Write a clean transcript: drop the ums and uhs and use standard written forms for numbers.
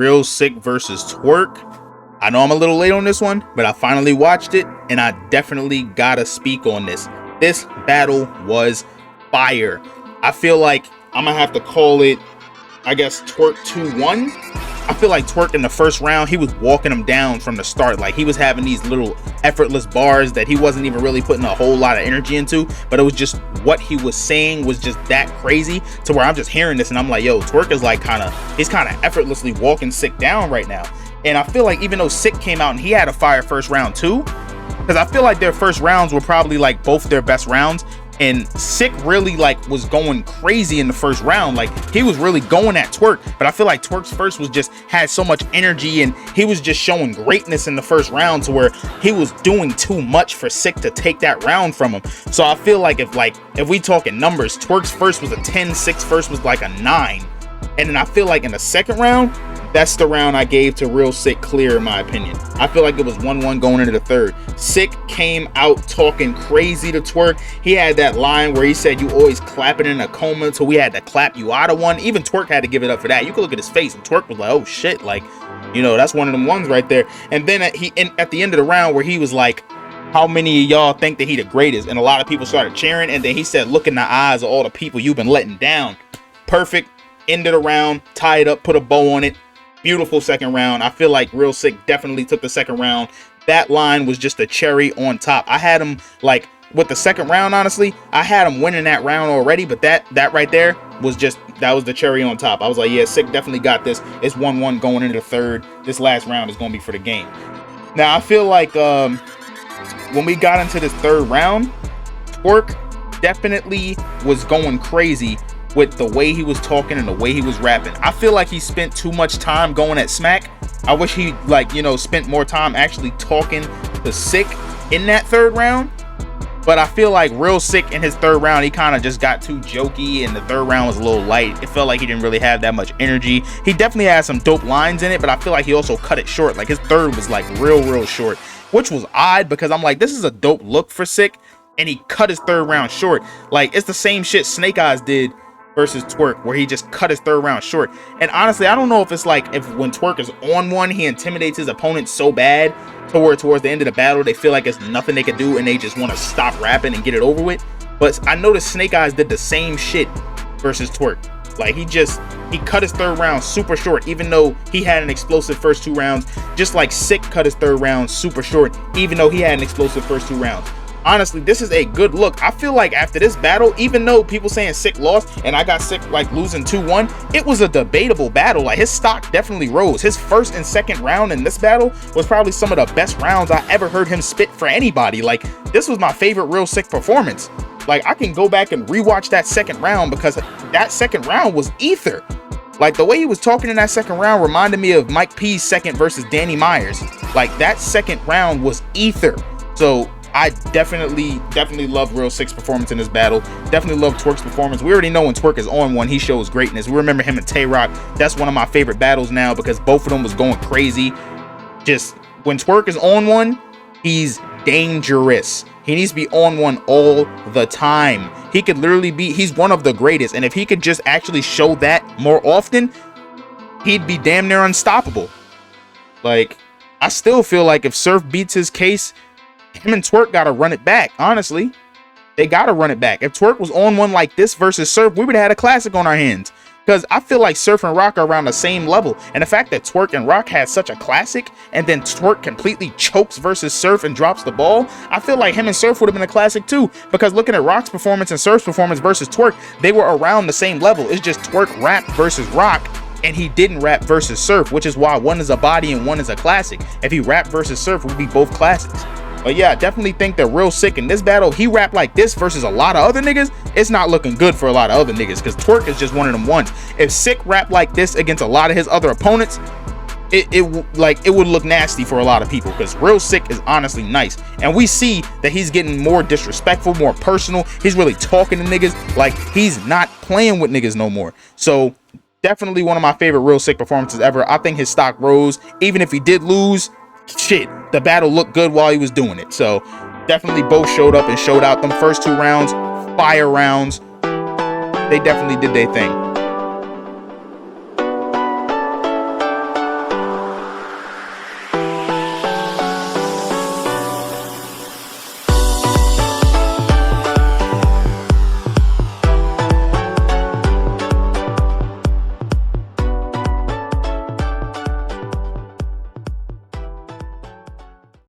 Real Sihk versus Twork. I know I'm a little late on this one, but I finally watched it, and I definitely gotta speak on this. This battle was fire. I feel like I'm gonna have to call it, I guess, Twork 2-1. I feel like Twork in the first round, he was walking him down from the start. Like, he was having these little effortless bars that he wasn't even really putting a whole lot of energy into, but it was just what he was saying was just that crazy to where I'm just hearing this and I'm like, yo, Twork is like he's kind of effortlessly walking Sihk down right now. And I feel like even though Sihk came out and he had a fire first round too, because I feel like their first rounds were probably like both their best rounds, and Sihk really like was going crazy in the first round. Like, he was really going at Twork, but I feel like Twork's first was just had so much energy and he was just showing greatness in the first round to where he was doing too much for Sihk to take that round from him. So I feel like if we talking numbers, Twork's first was a 10, Sikh's first was like a 9. And then I feel like in the second round, that's the round I gave to Real Sihk clear, in my opinion. I feel like it was 1-1 going into the third. Sihk came out talking crazy to Twork. He had that line where he said, you always clapping in a coma, so we had to clap you out of one. Even Twork had to give it up for that. You could look at his face and Twork was like, oh shit, like, you know, that's one of them ones right there. And then at the end of the round where he was like, how many of y'all think that he the greatest? And a lot of people started cheering, and then he said, look in the eyes of all the people you've been letting down. Perfect. End of the round, tie it up, put a bow on it. Beautiful second round. I feel like Real Sihk definitely took the second round. That line was just a cherry on top. I had him like with the second round, honestly, I had him winning that round already, but that right there was just, that was the cherry on top. I was like, yeah, Sihk definitely got this. It's 1-1 going into the third. This last round is going to be for the game. Now, I feel like when we got into this third round, Twork definitely was going crazy with the way he was talking and the way he was rapping. I feel like he spent too much time going at Smack. I wish he, like, you know, spent more time actually talking to Sihk in that third round. But I feel like Real Sihk in his third round, he kind of just got too jokey, and the third round was a little light. It felt like he didn't really have that much energy. He definitely had some dope lines in it, but I feel like he also cut it short. Like, his third was like real short, which was odd because I'm like, this is a dope look for Sihk, and he cut his third round short. Like, it's the same shit Snake Eyes did versus Twork, where he just cut his third round short. And honestly, I don't know if it's like, if when Twork is on one, he intimidates his opponent so bad to where towards the end of the battle they feel like it's nothing they can do and they just want to stop rapping and get it over with. But I noticed Snake Eyes did the same shit versus Twork. Like, he cut his third round super short, even though he had an explosive first two rounds, just like Sihk cut his third round super short, even though he had an explosive first two rounds. Honestly, this is a good look. I feel like after this battle, even though people saying Sihk lost and I got Sihk like losing 2-1, it was a debatable battle. Like, his stock definitely rose. His first and second round in this battle was probably some of the best rounds I ever heard him spit for anybody. Like, this was my favorite Real Sihk performance. Like, I can go back and rewatch that second round because that second round was ether. Like, the way he was talking in that second round reminded me of Mike P's second versus Danny Myers. Like, that second round was ether. So I definitely love Real Sihk's performance in this battle. Definitely love Twork's performance. We already know when Twork is on one, he shows greatness. We remember him and Tay-Rock. That's one of my favorite battles now because both of them was going crazy. Just when Twork is on one, he's dangerous. He needs to be on one all the time. He could literally be, he's one of the greatest. And if he could just actually show that more often, he'd be damn near unstoppable. Like, I still feel like if Surf beats his case, him and Twork gotta run it back. Honestly, they gotta run it back. If Twork was on one like this versus Surf, we would have had a classic on our hands. Because I feel like Surf and Rock are around the same level. And the fact that Twork and Rock had such a classic, and then Twork completely chokes versus Surf and drops the ball, I feel like him and Surf would have been a classic too. Because looking at Rock's performance and Surf's performance versus Twork, they were around the same level. It's just Twork rapped versus Rock, and he didn't rap versus Surf, which is why one is a body and one is a classic. If he rapped versus Surf, it would be both classics. But yeah, I definitely think that Real Sihk in this battle, he rapped like this versus a lot of other niggas, it's not looking good for a lot of other niggas because Twork is just one of them ones. If Sihk rapped like this against a lot of his other opponents, it would look nasty for a lot of people because Real Sihk is honestly nice. And we see that he's getting more disrespectful, more personal. He's really talking to niggas. Like, he's not playing with niggas no more. So definitely one of my favorite Real Sihk performances ever. I think his stock rose. Even if he did lose, shit, the battle looked good while he was doing it. So definitely both showed up and showed out. Them first two rounds, fire rounds, they definitely did their thing.